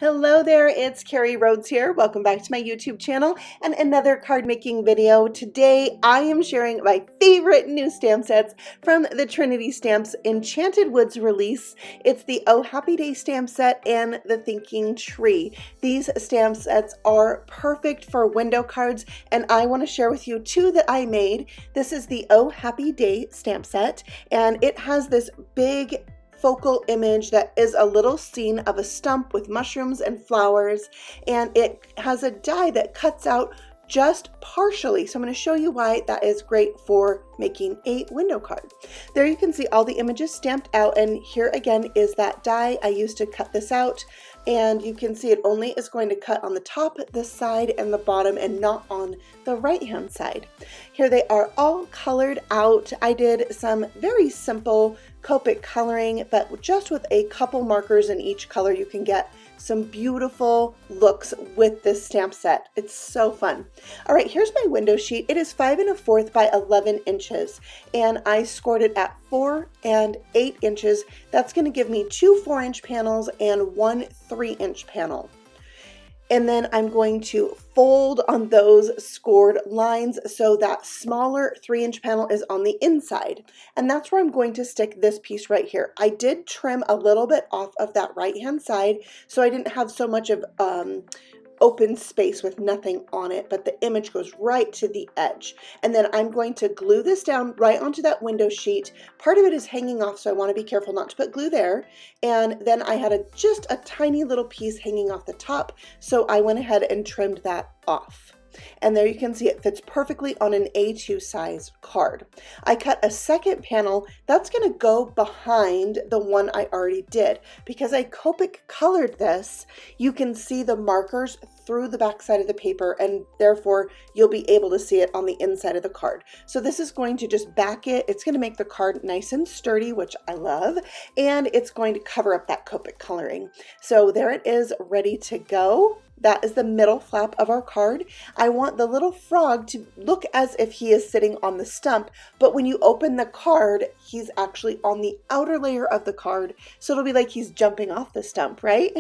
Hello there, it's Carrie Rhodes here. Welcome back to my YouTube channel and another card making video. Today I am sharing my favorite new stamp sets from the Trinity Stamps Enchanted Woods release. It's the Oh Happy Day stamp set and the Thinking Tree. These stamp sets are perfect for window cards, and I want to share with you two that I made. This is the Oh Happy Day stamp set, and it has this big focal image that is a little scene of a stump with mushrooms and flowers, and it has a die that cuts out just partially. So I'm going to show you why that is great for making a window card. There you can see all the images stamped out, and here again is that die I used to cut this out, and you can see it only is going to cut on the top, the side, and the bottom, and not on the right hand side. Here they are all colored out. I did some very simple Copic coloring, but just with a couple markers in each color you can get some beautiful looks with this stamp set. It's so fun. All right, here's my window sheet. It is 5 1/4 by 11 inches, and I scored it at 4 and 8 inches. That's going to give me 2 4-inch panels and 1 3-inch panel. And then I'm going to fold on those scored lines so that smaller 3-inch panel is on the inside. And that's where I'm going to stick this piece right here. I did trim a little bit off of that right-hand side, so I didn't have so much of open space with nothing on it, but the image goes right to the edge. And then I'm going to glue this down right onto that window sheet. Part of it is hanging off, so I want to be careful not to put glue there. And then I had just a tiny little piece hanging off the top, so I went ahead and trimmed that off. And there you can see it fits perfectly on an A2 size card. I cut a second panel that's going to go behind the one I already did. Because I Copic colored this, you can see the markers through the back side of the paper, and therefore you'll be able to see it on the inside of the card. So this is going to just back it. It's going to make the card nice and sturdy, which I love, and it's going to cover up that Copic coloring. So there it is, ready to go. That is the middle flap of our card. I want the little frog to look as if he is sitting on the stump, but when you open the card, he's actually on the outer layer of the card, so it'll be like he's jumping off the stump, right?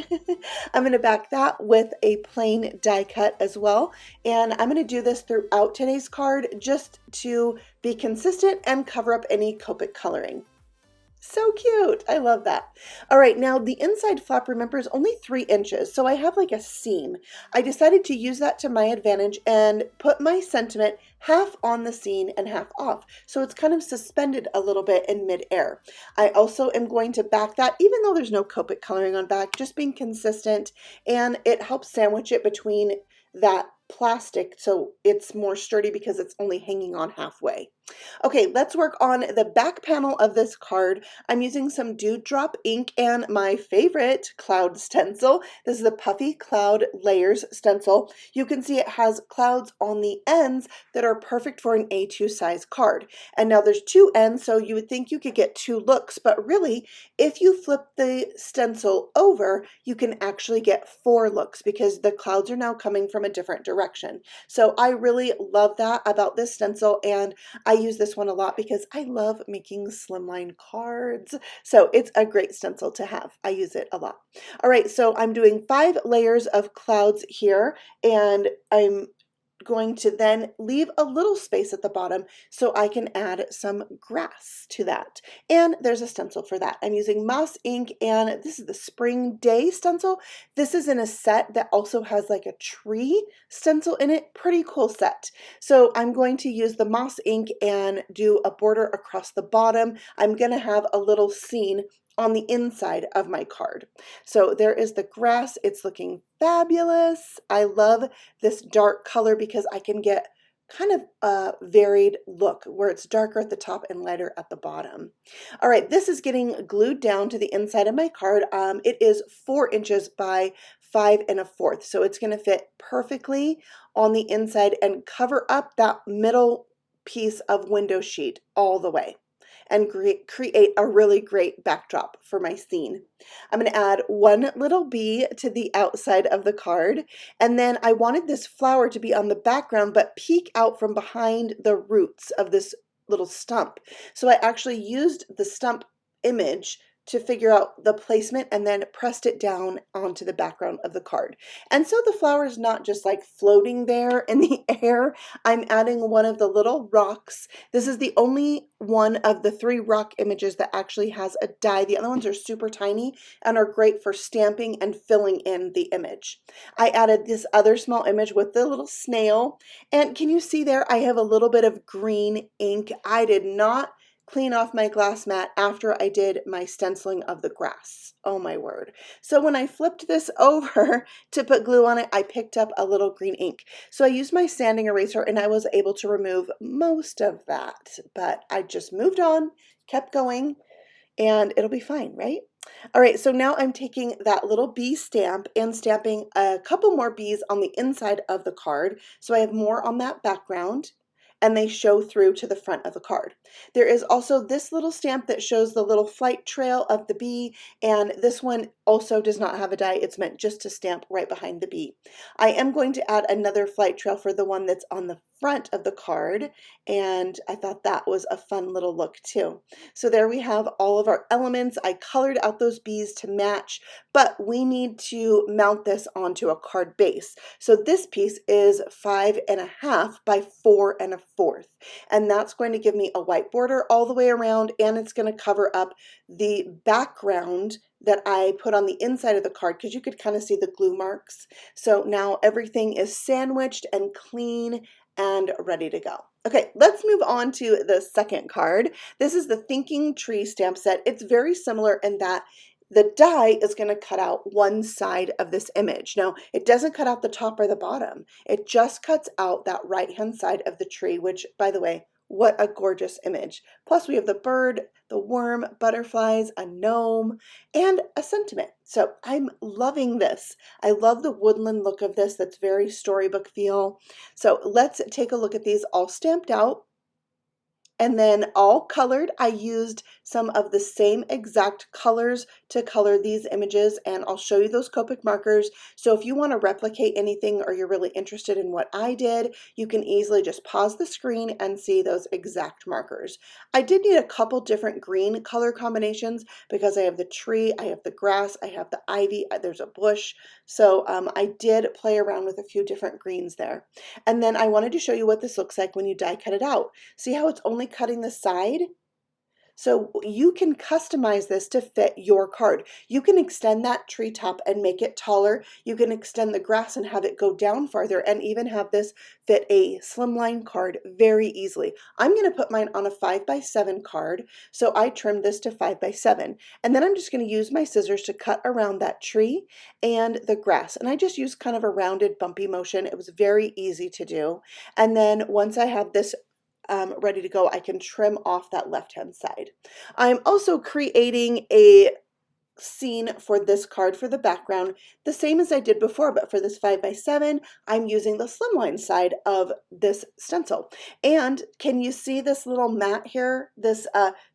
I'm going to back that with a plain die cut as well, and I'm going to do this throughout today's card just to be consistent and cover up any Copic coloring. So cute. I love that. All right, now the inside flap, remember, is only 3 inches, so I have like a seam. I decided to use that to my advantage and put my sentiment half on the seam and half off, so it's kind of suspended a little bit in midair. I also am going to back that, even though there's no Copic coloring on back, just being consistent, and it helps sandwich it between that plastic so it's more sturdy because it's only hanging on halfway. Okay, let's work on the back panel of this card. I'm using some Dewdrop ink and my favorite cloud stencil. This is the Puffy Cloud Layers stencil. You can see it has clouds on the ends that are perfect for an A2 size card. And now there's 2 ends, so you would think you could get 2 looks, but really, if you flip the stencil over, you can actually get 4 looks because the clouds are now coming from a different direction. So I really love that about this stencil, and I use this one a lot because I love making slimline cards. So it's a great stencil to have. I use it a lot. All right, so I'm doing 5 layers of clouds here, and I'm going to then leave a little space at the bottom so I can add some grass to that. And there's a stencil for that. I'm using moss ink, and this is the Spring Day stencil. This is in a set that also has like a tree stencil in it. Pretty cool set. So I'm going to use the moss ink and do a border across the bottom. I'm going to have a little scene on the inside of my card. So there is the grass. It's looking fabulous. I love this dark color because I can get kind of a varied look where it's darker at the top and lighter at the bottom. All right, this is getting glued down to the inside of my card. It is 4 inches by 5 1/4, so it's going to fit perfectly on the inside and cover up that middle piece of window sheet all the way and create a really great backdrop for my scene. I'm going to add 1 little bee to the outside of the card, and then I wanted this flower to be on the background but peek out from behind the roots of this little stump. So I actually used the stump image to figure out the placement and then pressed it down onto the background of the card. And so the flower is not just like floating there in the air. I'm adding one of the little rocks. This is the only one of the 3 rock images that actually has a die. The other ones are super tiny and are great for stamping and filling in the image. I added this other small image with the little snail. And can you see there, I have a little bit of green ink. I did not clean off my glass mat after I did my stenciling of the grass. Oh my word. So when I flipped this over to put glue on it, I picked up a little green ink. So I used my sanding eraser and I was able to remove most of that, but I just moved on, kept going, and it'll be fine, right? All right, so now I'm taking that little bee stamp and stamping a couple more bees on the inside of the card. So I have more on that background, and they show through to the front of the card. There is also this little stamp that shows the little flight trail of the bee, and this one also does not have a die. It's meant just to stamp right behind the bee. I am going to add another flight trail for the one that's on the front of the card, and I thought that was a fun little look too. So there we have all of our elements. I colored out those bees to match, but we need to mount this onto a card base. So this piece is 5.5 by 4 1/4, and that's going to give me a white border all the way around, and it's going to cover up the background that I put on the inside of the card because you could kind of see the glue marks. So now everything is sandwiched and clean and ready to go. Okay, let's move on to the second card. This is the Thinking Tree stamp set. It's very similar in that the die is going to cut out one side of this image. Now, it doesn't cut out the top or the bottom. It just cuts out that right-hand side of the tree, which, by the way, what a gorgeous image. Plus, we have the bird, the worm, butterflies, a gnome, and a sentiment. So I'm loving this. I love the woodland look of this. That's very storybook feel. So let's take a look at these all stamped out. And then all colored. I used some of the same exact colors to color these images, and I'll show you those Copic markers. So if you want to replicate anything or you're really interested in what I did, you can easily just pause the screen and see those exact markers. I did need a couple different green color combinations because I have the tree, I have the grass, I have the ivy, there's a bush. So I did play around with a few different greens there. And then I wanted to show you what this looks like when you die cut it out. See how it's only cutting the side? So you can customize this to fit your card. You can extend that treetop and make it taller. You can extend the grass and have it go down farther, and even have this fit a slimline card very easily. I'm going to put mine on a 5x7 card, so I trimmed this to 5x7. And then I'm just going to use my scissors to cut around that tree and the grass. And I just used kind of a rounded, bumpy motion. It was very easy to do. And then once I have this ready to go, I can trim off that left-hand side. I'm also creating a scene for this card for the background, the same as I did before, but for this 5x7, I'm using the slimline side of this stencil. And can you see this little mat here, this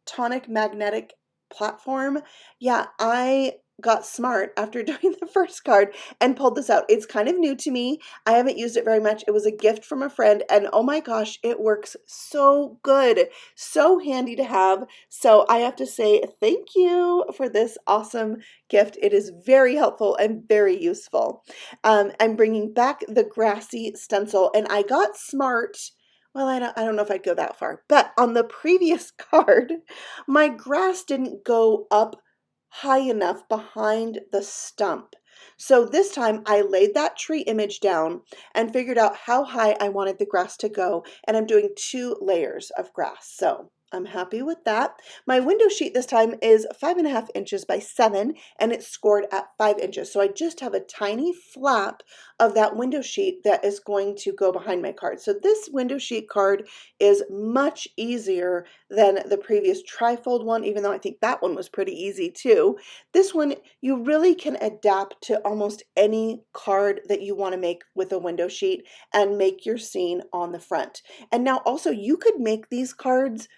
Tonic magnetic platform? Yeah, I got smart after doing the first card and pulled this out. It's kind of new to me. I haven't used it very much. It was a gift from a friend, and oh my gosh, it works so good. So handy to have. So I have to say thank you for this awesome gift. It is very helpful and very useful. I'm bringing back the grassy stencil, and I got smart. Well, I don't know if I'd go that far, but on the previous card, my grass didn't go up high enough behind the stump. So this time I laid that tree image down and figured out how high I wanted the grass to go, and I'm doing 2 layers of grass. So I'm happy with that. My window sheet this time is 5.5 inches by 7, and it's scored at 5 inches. So I just have a tiny flap of that window sheet that is going to go behind my card. So this window sheet card is much easier than the previous trifold one, even though I think that one was pretty easy too. This one, you really can adapt to almost any card that you want to make with a window sheet and make your scene on the front. And now also you could make these cards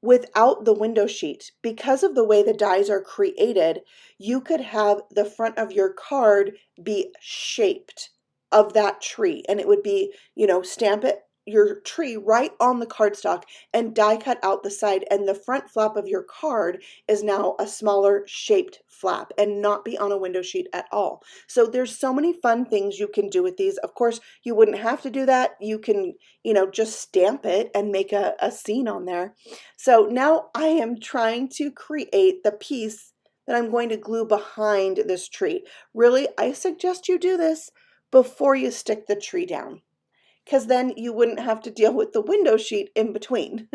without the window sheet. Because of the way the dies are created, you could have the front of your card be shaped of that tree, and it would be, you know, stamp it your tree right on the cardstock and die cut out the side, and the front flap of your card is now a smaller shaped flap and not be on a window sheet at all. So there's so many fun things you can do with these. Of course, you wouldn't have to do that. You can, just stamp it and make a scene on there. So now I am trying to create the piece that I'm going to glue behind this tree. Really, I suggest you do this before you stick the tree down, because then you wouldn't have to deal with the window sheet in between.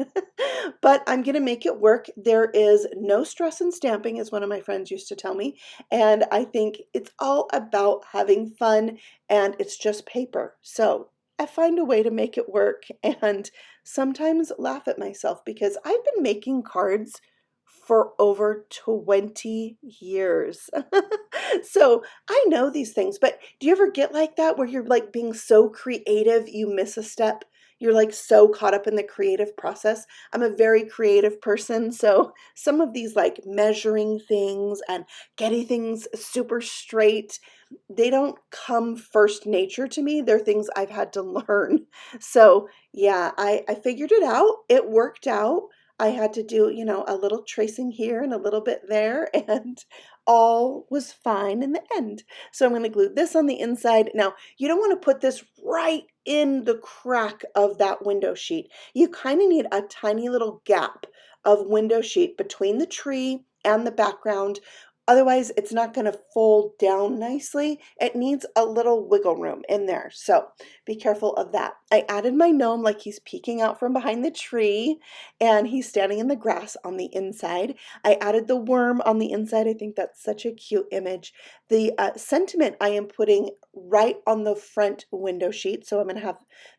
But I'm going to make it work. There is no stress in stamping, as one of my friends used to tell me, and I think it's all about having fun, and it's just paper. So I find a way to make it work and sometimes laugh at myself because I've been making cards for over 20 years. So I know these things, but do you ever get like that where you're like being so creative, you miss a step? You're like so caught up in the creative process. I'm a very creative person, so some of these like measuring things and getting things super straight, they don't come first nature to me. They're things I've had to learn. So yeah, I figured it out. It worked out. I had to do, a little tracing here and a little bit there, and all was fine in the end. So I'm going to glue this on the inside. Now, you don't want to put this right in the crack of that window sheet. You kind of need a tiny little gap of window sheet between the tree and the background. Otherwise, it's not going to fold down nicely. It needs a little wiggle room in there. So be careful of that. I added my gnome like he's peeking out from behind the tree and he's standing in the grass on the inside. I added the worm on the inside. I think that's such a cute image. The sentiment I am putting right on the front window sheet. So I'm going to have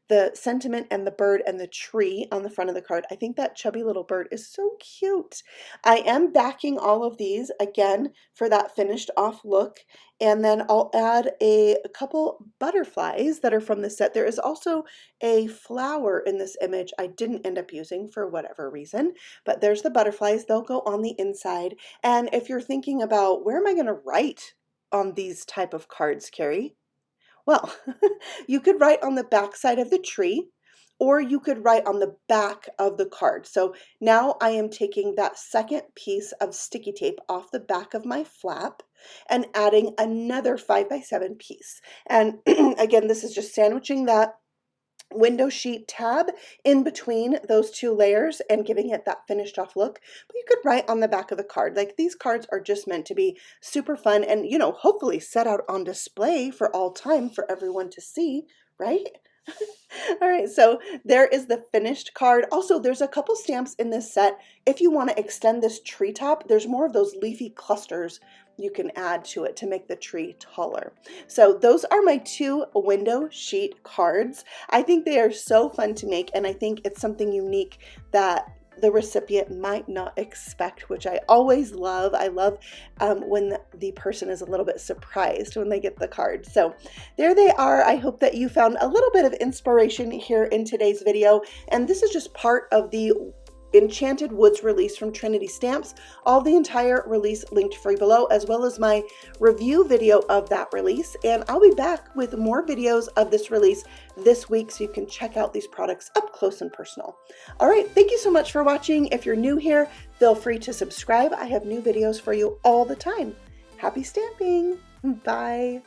the sentiment and the bird and the tree on the front of the card. I think that chubby little bird is so cute. I am backing all of these again for that finished off look. And then I'll add a couple butterflies that are from the set. There is also a flower in this image I didn't end up using for whatever reason, but there's the butterflies. They'll go on the inside. And if you're thinking about where am I going to write on these type of cards, Carrie? Well, you could write on the back side of the tree, or you could write on the back of the card. So now I am taking that second piece of sticky tape off the back of my flap and adding another 5x7 piece. And again, this is just sandwiching that window sheet tab in between those two layers and giving it that finished off look. But you could write on the back of the card. Like, these cards are just meant to be super fun and, hopefully set out on display for all time for everyone to see, right? All right, so there is the finished card. Also, there's a couple stamps in this set. If you want to extend this treetop, there's more of those leafy clusters you can add to it to make the tree taller. So those are my 2 window sheet cards. I think they are so fun to make, and I think it's something unique that the recipient might not expect, which I always love. I love when the person is a little bit surprised when they get the card. So there they are. I hope that you found a little bit of inspiration here in today's video. And this is just part of the Enchanted Woods release from Trinity Stamps. All the entire release linked free below, as well as my review video of that release. And I'll be back with more videos of this release this week, so you can check out these products up close and personal. All right, thank you so much for watching. If you're new here, feel free to subscribe. I have new videos for you all the time. Happy stamping. Bye.